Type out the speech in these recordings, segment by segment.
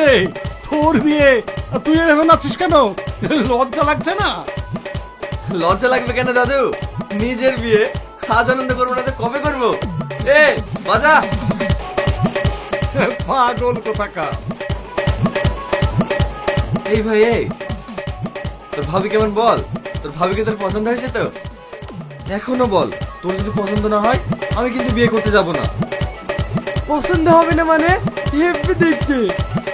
রে, তোর বিয়ে আর তুই এভাবে নাচিস কেন? লজ্জা লাগছে না? লজ্জা লাগবে কেন দাদু? নিজের বিয়ে আজ আনন্দ করবো না তো কবে করবো? এ বাজা। পাগল কোথাকার। এই ভাই এই, তোর ভাবি কেমন বল? তোর ভাবিকে তোর পছন্দ হয়েছে তো? এখনো বল, তোর যদি পছন্দ না হয় আমি কিন্তু বিয়ে করতে যাব না। পছন্দ হবে না মানে? হেব্বি দেখতে,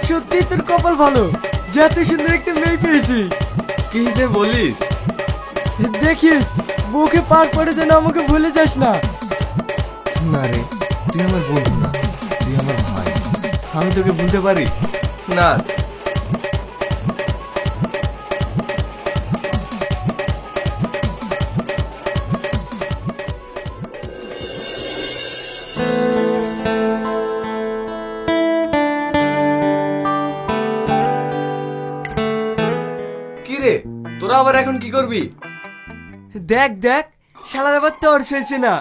সত্যি তোর কপাল ভালো যে এত সুন্দর একটা মেয়ে পেয়েছি। কি যে বলিস? দেখিস বউকে পার করে যেন আমাকে ভুলে যাস না। না রে, তুই আমার বন্ধু না, তুই আমার ভাই। আমি তোকে ভুলতে পারি? নাচ। কি রে, তোরা আবার এখন কি করবি? দেখ দেখ, শালার আবার তোর সইছে না।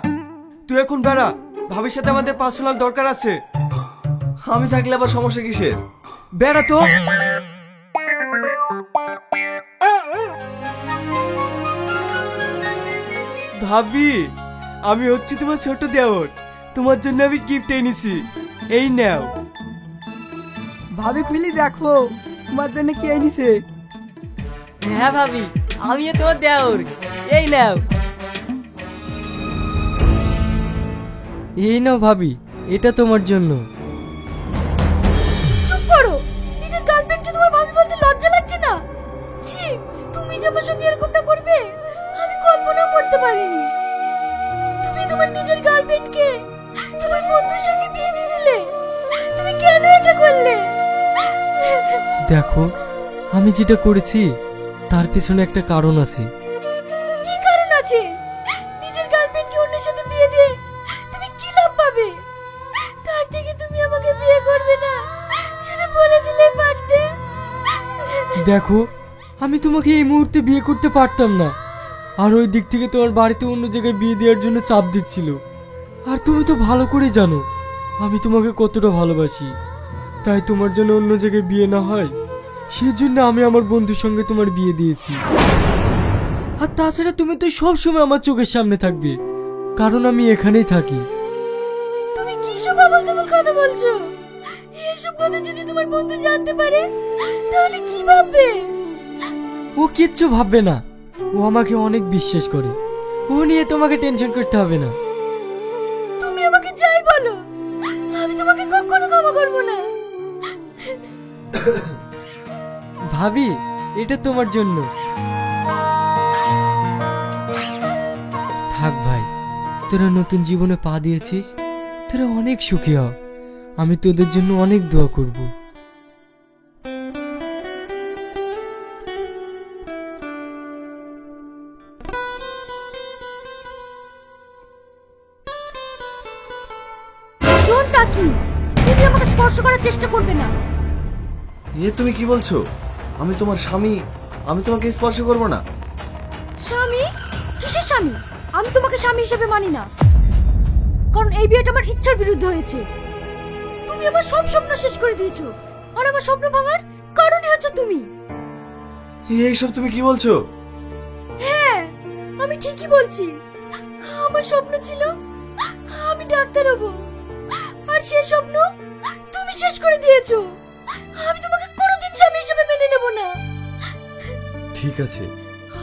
তুই এখন বেড়া, ভাবির সাথে আমাদের পার্সোনাল দরকার আছে। আমি থাকলে আবার সমস্যা কিসের? বেড়া তো। ভাবি, আমি হচ্ছি তোমার ছোট দেওর, তোমার জন্য আমি গিফট এনেছি, এই নাও। ভাবি খুলি দেখো তোমার জন্য কি এনেছে। হ্যাঁ ভাবি, আমিও তোমার দেওর, এই নাও। এই নাও ভাবি, এটা তোমার জন্য। চুপ করো, নিজের গার্লফ্রেন্ডকে তোমার ভাবি বলতে লজ্জা লাগছে না? ছি, তুমি যে আমার সঙ্গে এরকমটা করবে আমি কল্পনাও করতে পারিনি। তুমি তোমার নিজের গার্লফ্রেন্ডকে তোমার বন্ধুর সঙ্গে বিয়ে দিয়ে দিলে, তুমি কেন এটা করলে? দেখো, আমি যেটা করেছি তার পিছনে একটা কারণ আছে। কি কারণ আছে? নিজের গার্লফ্রেন্ডকে অন্যের সাথে বিয়ে দিয়ে তুমি কি লাভ পাবে? তার থেকে তুমি আমাকে বিয়ে করবে না সেটা বলে দিলেই পারতে। দেখো, আমি তোমাকে এই মুহূর্তে বিয়ে করতে পারতাম না, আর ওই দিক থেকে তোমার বাড়িতে অন্য জায়গায় বিয়ে দেওয়ার জন্য চাপ দিচ্ছিল। আর তুমি তো ভালো করে জানো আমি তোমাকে কতটা ভালোবাসি, তাই তোমার জন্য অন্য জায়গায় বিয়ে না হয় সেজন্য আমি আমার বন্ধুর সঙ্গে তোমার বিয়ে দিয়েছি। আর তাছাড়া তুমি তো সব সময় আমার চোখের সামনে থাকবে, কারণ আমি এখানেই থাকি। তুমি কি সব আবল-তাবল কথা বলছো? এইসব কথা যদি তোমার বন্ধু জানতে পারে তাহলে কি ভাববে? ও কিচ্ছু ভাববে না, ও আমাকে অনেক বিশ্বাস করে, ও নিয়ে তোমাকে টেনশন করতে হবে না। তুমি আমাকে যাই বলো আমি তোমাকে কখনো ক্ষমা করব না। ভাবি, এটা তোমার জন্য। থাক ভাই, তোরা নতুন জীবনে পা দিয়েছিস, তোরা অনেক সুখী হ, আমি তোদের জন্য অনেক দোয়া করব। ডোন্ট টাচ মি, তুমি আমাকে স্পর্শ করার চেষ্টা করবে না। এ তুমি কি বলছো? আমি তোমার স্বামী, আমি তোমাকে স্পর্শ করব না। স্বামী? কিসের স্বামী? আমি তোমাকে স্বামী হিসেবে মানি না, কারণ এই বিয়েটা আমার ইচ্ছার বিরুদ্ধে হয়েছে। তুমি আমার সব স্বপ্ন শেষ করে দিয়েছো, আর আমার স্বপ্ন ভাঙার কারণই হচ্ছে তুমি। এইসব তুমি কি বলছো? হ্যাঁ, আমি ঠিকই বলছি। আমার স্বপ্ন ছিল আমি ডাক্তার হব, আর সেই স্বপ্ন তুমি শেষ করে দিয়েছো। আমি তোমাকে কোনোদিন স্বামী হিসেবে মেনে নেব না। ঠিক আছে,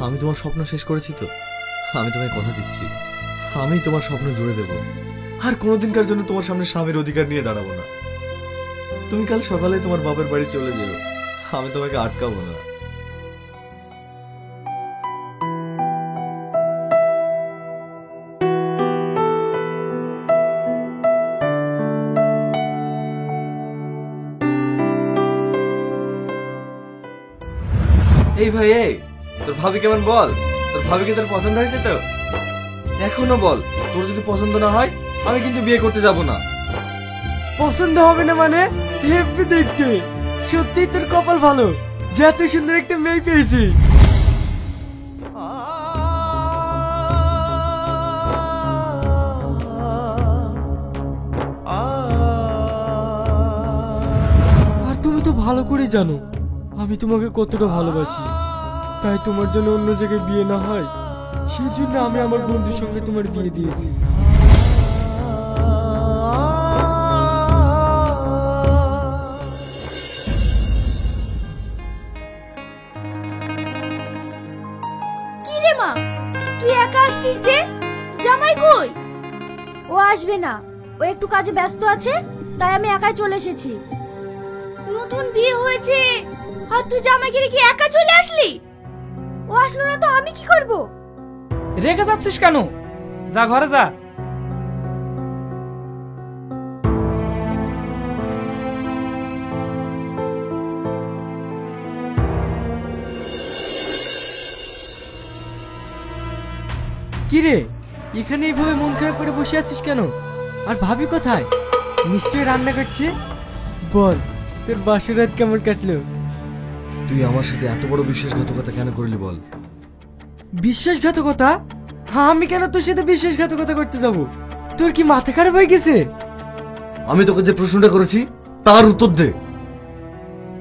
আমি তোমার স্বপ্ন শেষ করেছি তো, আমি তোমায় কথা দিচ্ছি আমি তোমার স্বপ্ন জুড়ে দেব, আর কোনোদিনকার জন্য তোমার সামনে স্বামীর অধিকার নিয়ে দাঁড়াবো না। তুমি কাল সকালে তোমার বাবার বাড়ি চলে যেও, আমি তোমাকে আটকাবো না। এই ভাই এই, তোর ভাবি কেমন বল? তোর ভাবিকে তোর পছন্দ হয়েছে তো? এখনো বল, তোর যদি পছন্দ না হয় আমি কিন্তু বিয়ে করতে যাব না। পছন্দ হবে না মানে? হেব্বি দেখতে, সত্যি তোর কপাল ভালো যে এত সুন্দর একটা মেয়ে পেয়েছি। আর তুমি তো ভালো করে জানো আমি তোমাকে কতটা ভালোবাসি। তাই তোমার জন্য অন্য জায়গায় বিয়ে না হয় সেই জন্য আমি আমার বন্ধুর সঙ্গে তোমার বিয়ে দিয়েছি। কি রে মা, তুই একা আসছিস যে? জামাই কই? ও আসবে না, ও একটু কাজে ব্যস্ত আছে, তাই আমি একাই চলে এসেছি। নতুন বিয়ে হয়েছে আর তুই জামাইকে রেখে একা চলে আসলি? ও আসলো না তো আমি কি করব? রেগে যাচ্ছিস কেন? যা ঘরে যা। কি রে, এখানে এইভাবে মন খারাপ করে বসে আছিস কেন? আর ভাবি কোথায়? নিশ্চয়ই রান্না করছে। বল, তোর বাসর রাত কেমন কাটলো? তুই আমার সাথে এত বড় বিশ্বাসঘাতকতা কেন করলি বল? বিশ্বাসঘাতকতা? হ্যাঁ, আমি কেন তোর সাথে বিশ্বাসঘাতকতা করতে যাব? তোর কি মাথা খারাপ হয়ে গেছে? আমি তোকে যে প্রশ্নটা করেছি তার উত্তর দে।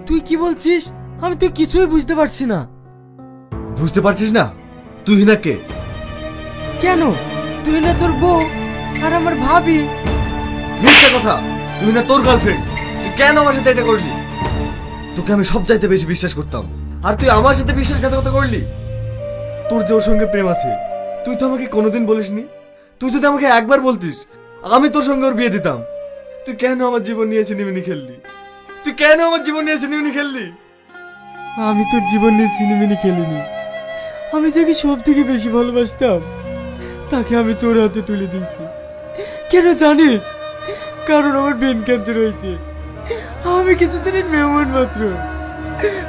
তুই কি বলছিস? আমি তো কিছুই বুঝতে পারছি না। বুঝতে পারছিস না? তুই না কে? কেন? তুই না তোর বউ আর আমার ভাবি। মিথ্যা কথা। তুই না তোর গার্লফ্রেন্ড। তুই কেন আমার সাথে এটা করলি? তোকে আমি সব চাইতে বেশি বিশ্বাস করতাম, আর তুই আমার সাথে বিশ্বাসঘাতকতা করলি। তোর যে ওর সঙ্গে প্রেম আছে তুই তো আমাকে কোনোদিন বলিসনি। তুই যদি আমাকে একবার বলতিস আমি তোর সঙ্গে ওর বিয়ে দিতাম। তুই কেন আমার জীবন নিয়ে ছিনিমিনি খেললি? তুই কেন আমার জীবন নিয়ে ছিনিমিনি খেললি? আমি তোর জীবন নিয়ে সিনেমিনি খেলিনি। আমি যাকে সব থেকে বেশি ভালোবাসতাম তাকে আমি তোর হাতে তুলে দিয়েছি। কেন জানিস? কারণ আমার ব্রেন ক্যান্সার হয়েছে। আমি কিছুদিনের মেহমান মাত্র,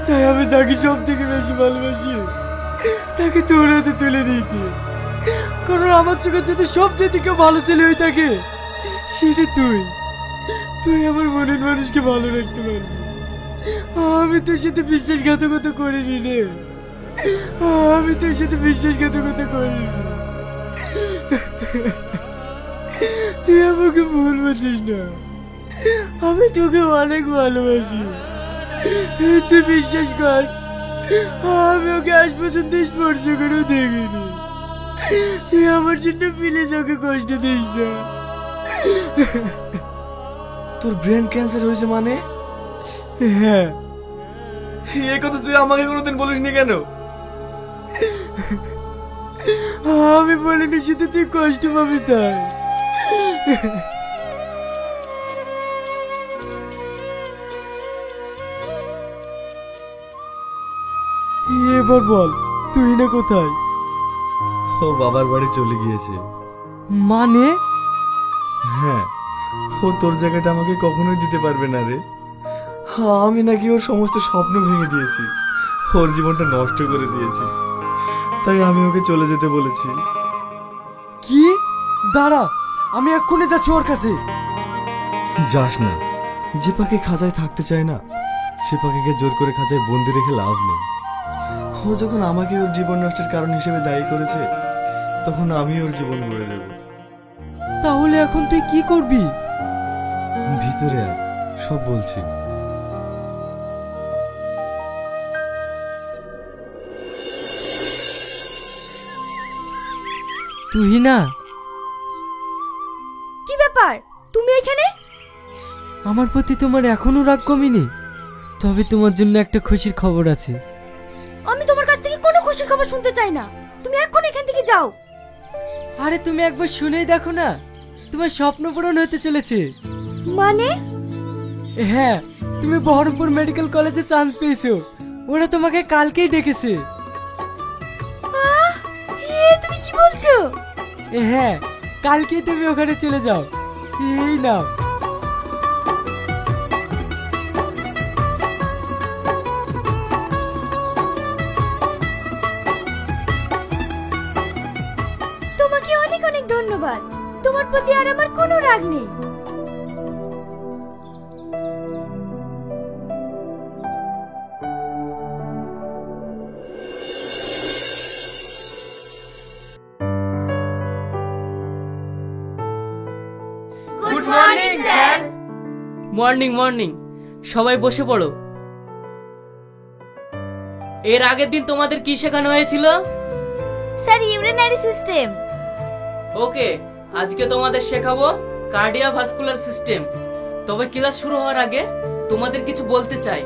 তাই আমি যাকে সব থেকে বেশি ভালোবাসি তাকে তোর হাতে তুলে দিয়েছি। কারণ আমার চোখে যদি সবচেয়ে কেউ ভালো ছেলে হয়ে থাকে সেটা তুই। তুই আমার মনের মানুষকে ভালো রাখতে পারবি। আমি তোর সাথে বিশ্বাসঘাতকতা করিনি রে। আমি তোর সাথে বিশ্বাসঘাতকতা করিনি। তুই আমাকে ভুল বুঝিস না। আমি তোকে অনেক ভালোবাসি। তুই বিশ্বাস কর, আমি ওকে আজ পর্যন্ত স্পর্শ করেও দেখিনি। তুই আমার জন্য প্লিজ ওকে কষ্ট দিস না। তোর ব্রেন ক্যান্সার হয়েছে মানে? হ্যাঁ। এই কথা তুই আমাকে কোনোদিন বলিসনি কেন? আমি বলিনি শুধু তুই কষ্ট পাবি তাই। এবার বল, তুই না কোথায়? ও বাবার বাড়ি চলে গিয়েছে। মানে? হ্যাঁ, ও তোর জায়গাটা আমাকে কখনোই দিতে পারবে না রে। আমি নাকি ওর সমস্ত স্বপ্ন ভেঙে দিয়েছি, ওর জীবনটা নষ্ট করে দিয়েছি, তাই আমি ওকে চলে যেতে বলেছি। কি? দাঁড়া, আমি এক্ষুনি যাচ্ছি ওর কাছে। যাস না। যে পাখি খাঁচায় থাকতে চায় না সে পাখিকে জোর করে খাঁচায় বন্দি রেখে লাভ নেই। ও যখন আমাকে ওর জীবন নষ্টের কারণ হিসেবে দায়ী করেছে তখন আমি ওর জীবন গড়ে দেব। তাহলে এখন তুই কি করবি? ভিতরে আয়, সব বলছি। তুই না? কি ব্যাপার, তুমি এখানে? আমার প্রতি তোমার এখনো রাগ কমেনি? তবে তোমার জন্য একটা খুশির খবর আছে। আমি তোমার কাছ থেকে কোনো খুশির খবর শুনতে চাই না। তুমি এখন এখান থেকে যাও। আরে তুমি একবার শুনেই দেখো না, তোমার স্বপ্ন পূরণ হতে চলেছে। মানে? হ্যাঁ, তুমি বহরমপুর মেডিকেল কলেজে চান্স পেয়েছো। ওরা তোমাকে কালকেই ডেকেছে। তুমি কি বলছো? হ্যাঁ, কালকেই তুমি ওখানে চলে যাও। এই নাও। তোমাকে অনেক অনেক ধন্যবাদ। তোমার প্রতি আর আমার কোনো রাগ নেই। Good morning sir. Morning morning. সবাই বসে পড়ো। এর আগের দিন তোমাদের কি শেখানো হয়েছিল? Sir urinary system. ওকে, আজকে তোমাদের শেখাবো কার্ডিওভাস্কুলার সিস্টেম। তবে ক্লাস শুরু হওয়ার আগে তোমাদের কিছু বলতে চাই।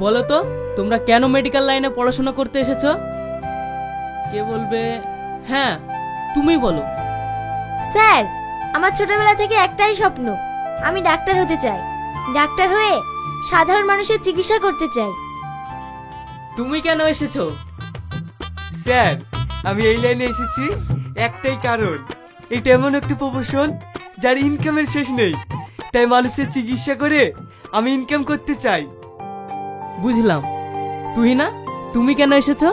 বলো তো, তোমরা কেন মেডিকেল লাইনে পড়াশোনা করতে এসেছো? কে বলবে? হ্যাঁ, তুমি বলো। স্যার, আমার ছোটবেলা থেকে একটাই স্বপ্ন, আমি ডাক্তার হতে চাই। ডাক্তার হয়ে সাধারণ মানুষের চিকিৎসা করতে চাই। তুমি কেন এসেছো? স্যার, আমি এই লাইনে এসেছি একটাই কারণ, এটা এমন একটা প্রফেশন যার ইনকামের শেষ নেই, তাই মানুষের চিকিৎসা করে আমি ইনকাম করতে চাই। বুঝলাম। তুই না, তুমি কেন এসেছো?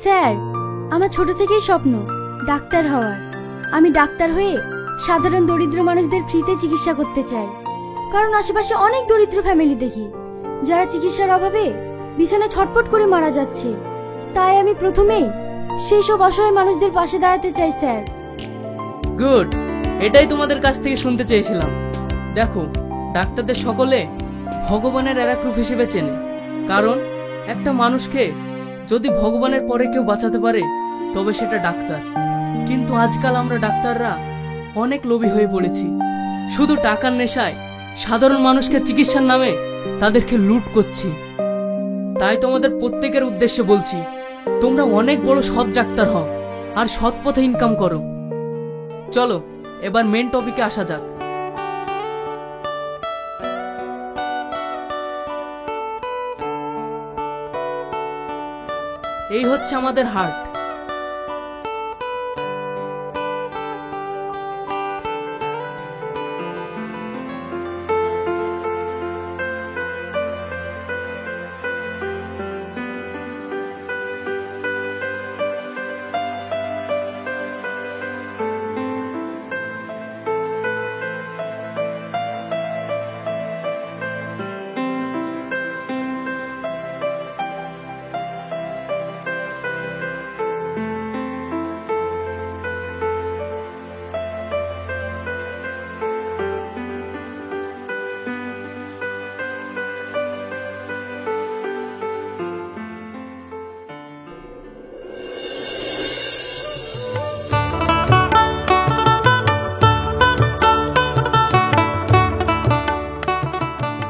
স্যার, আমার ছোট থেকেই স্বপ্ন ডাক্তার হওয়ার। আমি ডাক্তার হয়ে সাধারণ দরিদ্র মানুষদের ফ্রিতে চিকিৎসা করতে চাই। কারণ আশেপাশে অনেক দরিদ্র ফ্যামিলি দেখি যারা চিকিৎসার অভাবে বিছানায় ছটফট করে মারা যাচ্ছে। তাই আমি প্রথমেই সেই সব অসহায় মানুষদের পাশে দাঁড়াতে চাই স্যার। গুড, এটাই তোমাদের কাছ থেকে শুনতে চেয়েছিলাম। দেখো, ডাক্তারদের সকলে ভগবানের এরা রূপ হিসেবে চেনে। কারণ একটা মানুষকে যদি ভগবানের পরে কেউ বাঁচাতে পারে তবে সেটা ডাক্তার। কিন্তু আজকাল আমরা ডাক্তাররা অনেক লোভী হয়ে পড়েছি। শুধু টাকার নেশায় সাধারণ মানুষকে চিকিৎসার নামে তাদেরকে লুট করছি। তাই তোমাদের প্রত্যেকের উদ্দেশ্যে বলছি, তোমরা অনেক বড় সৎ ডাক্তার হও আর সৎ পথে ইনকাম করো। চলো এবার মেন টপিকে আসা যাক। এই হচ্ছে আমাদের হার্ট।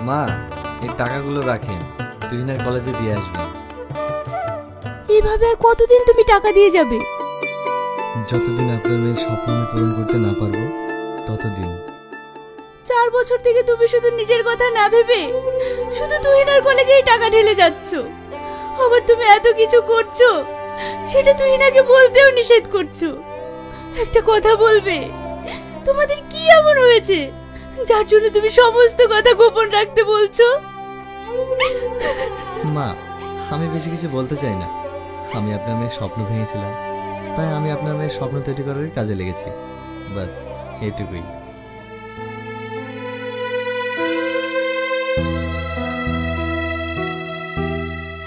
মা, এই টাকাগুলো রাখেন, তুহিনার কলেজে দিয়ে আসবেন। এইভাবে আর কতদিন তুমি টাকা দিয়ে যাবে? যতদিন আপনার মেয়ের স্বপ্ন আমি পূরণ করতে না পারবো ততদিন। 4 বছর থেকে তুমি শুধু নিজের কথা না ভেবে শুধু তুহিনার কলেজেই টাকা ঢেলে যাচ্ছ। আবার তুমি এত কিছু করছো, সেটা তুহিনাকে বলতেও নিষেধ করছো। একটা কথা বলবে, তোমাদের কি এমন হয়েছে যার জন্য তুমি সমস্ত কথা গোপন রাখতে বলছো? মা, আমি বেশি কিছু বলতে চাই না। আমি আপনার মেয়ের স্বপ্ন ভেঙেছিলাম, তাই আমি আপনার মেয়ের স্বপ্ন তৈরি করার কাজে লেগেছি। বাস এইটুকুই।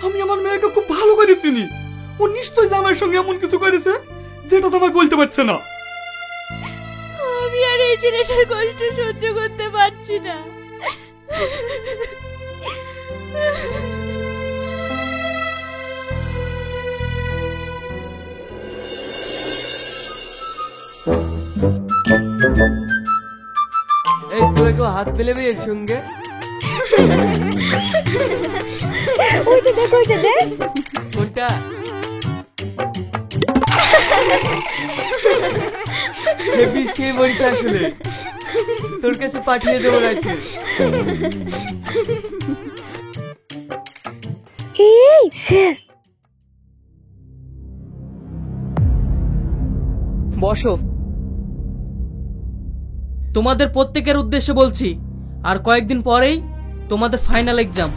আমি আমার মেয়েকে খুব ভালো করে চিনি। ও নিশ্চয়ই জামাইয়ের সঙ্গে এমন কিছু করেছে যেটা জামাই বলতে পারছে না। আমি আর এই ছেলেটার কষ্ট সহ্য করতে পারছি না। এই তুই কেউ হাত পেলেবে এর সঙ্গে? ওইটা দেখ, ওইটা দেখ। কোনটা? বিষ খেয়ে মরিস আসলে, তোর কাছে পাঠিয়ে দেবো রাখতে। এই স্যার, বসো। তোমাদের প্রত্যেকের উদ্দেশ্যে বলছি, আর কয়েকদিন পরেই তোমাদের ফাইনাল এক্সাম।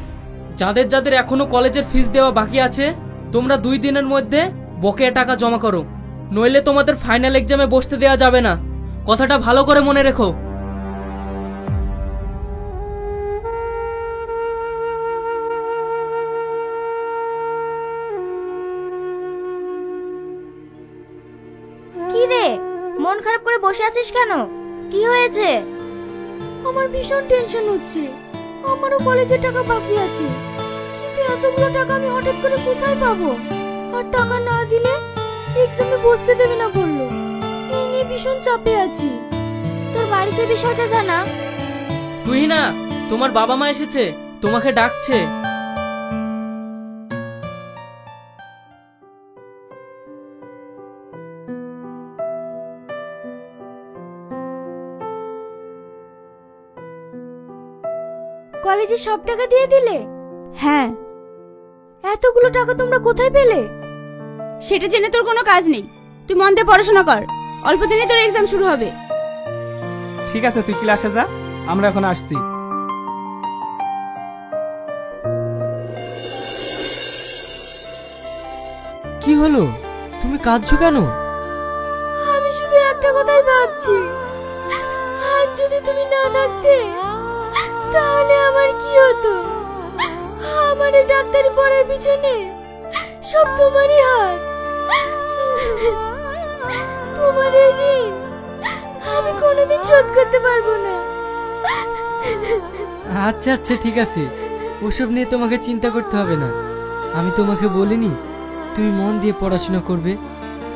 যাদের যাদের এখনো কলেজের ফিস দেওয়া বাকি আছে, তোমরা 2 দিনের মধ্যে বকেয়া টাকা জমা করো, নইলে তোমাদের ফাইনাল এক্সামে বসতে দেওয়া যাবে না। কথাটা ভালো করে মনে রেখো। কি রে, মন খারাপ করে বসে আছিস কেন? কি হয়েছে? আমার ভীষণ টেনশন হচ্ছে। আমারও কলেজের টাকা বাকি আছে, কি এতগুলো টাকা আমি হঠাৎ করে কোথায় পাবো? আর টাকা না দিলে এক্সামে বসতে দেবে না বললো। এই নিয়ে ভীষণ চাপে আছি। তোর বাড়িতে বিষয়টা জানা? তুই না, তোমার বাবা মা এসেছে, তোমাকে ডাকছে। কলেজে সব টাকা দিয়ে দিলে? হ্যাঁ। এতগুলো টাকা তোমরা কোথায় পেলে? সেটা জেনে তোর কোনো কাজ নেই। তুই মন দিয়ে পড়াশোনা কর, অল্প দিনে তোর এক্সাম শুরু হবে। ঠিক আছে, তুই ক্লাসে যা, আমরা এখন আসছি। কি হলো, তুমি কাঁদছো কেন? আমি শুধু একটা কথাই ভাবছি, আজ যদি তুমি না থাকতে তাহলে আমার কি হতো? আমার এই ডাক্তারি পড়ার পিছনে সব তোমারই হাত। তোমার এই ঋণ আমি কোনোদিন শোধ করতে পারবো না। আচ্ছা আচ্ছা, ঠিক আছে, ওসব নিয়ে তোমাকে চিন্তা করতে হবে না। আমি তোমাকে বলিনি তুমি মন দিয়ে পড়াশোনা করবে?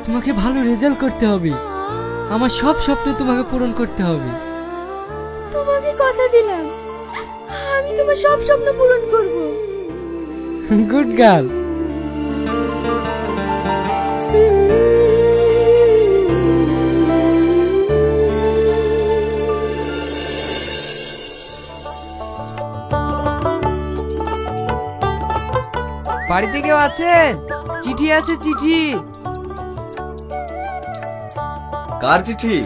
তোমাকে ভালো রেজাল্ট করতে হবে। আমার সব স্বপ্ন তোমাকে পূরণ করতে হবে। তোমাকে কথা দিলাম, আমি তোমার সব স্বপ্ন পূরণ করব। Good girl. বাড়িতে কেউ আছেন? চিঠি আছে, চিঠি। কার চিঠি?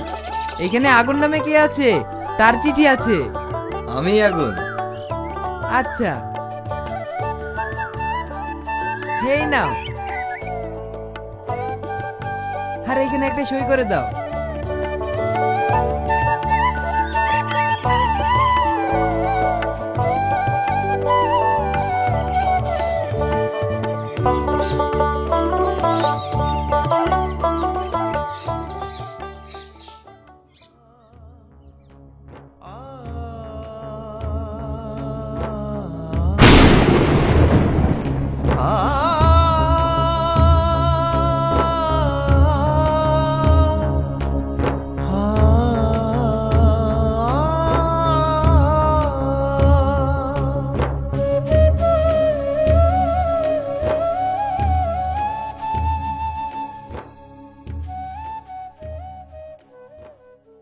এখানে আগুন নামে কে আছে? তার চিঠি আছে। আমি আগুন। আচ্ছা, এই নাও। আর এখানে একটা সই করে দাও।